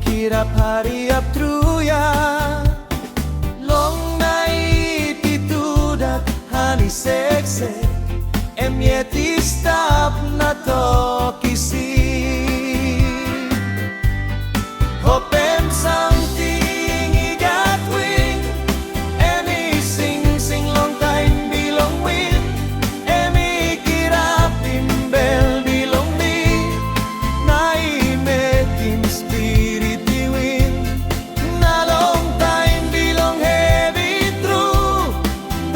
kirap hariap truya long nai pitudat hani sekse emyeti stop na to kisi hopem something igatwing any sing long time bilong win emi kirap timbel bilong mi nai metin spirit win na long time bilong heavy true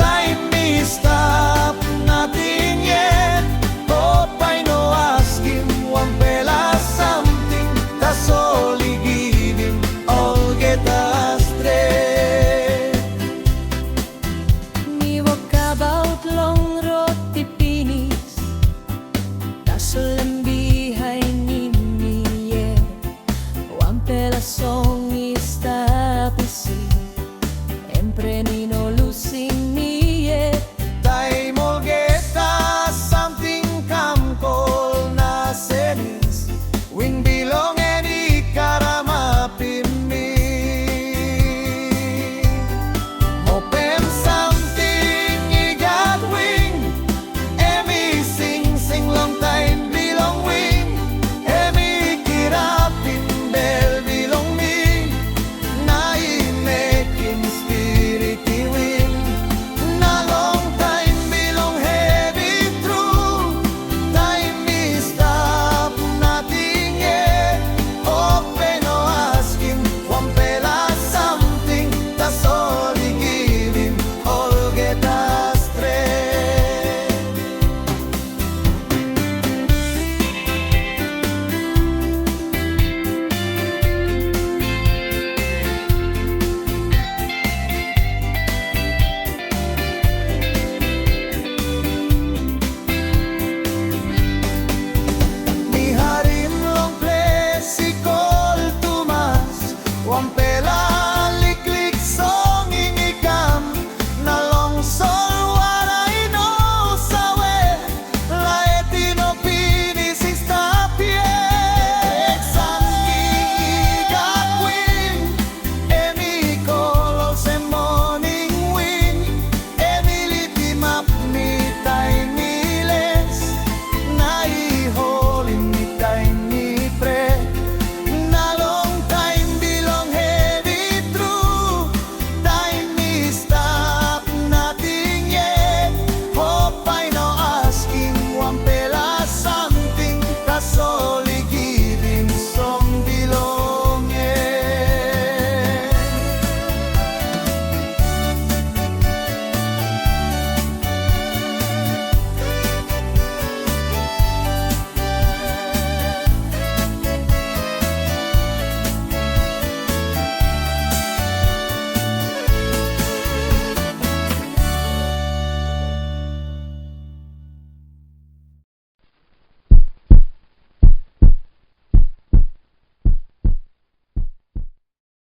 time mi stop nothing yet hope I know ask him one pela something that's all he giving all get astray mi walkabout long road tipinis tasolambihay ni miye one pela song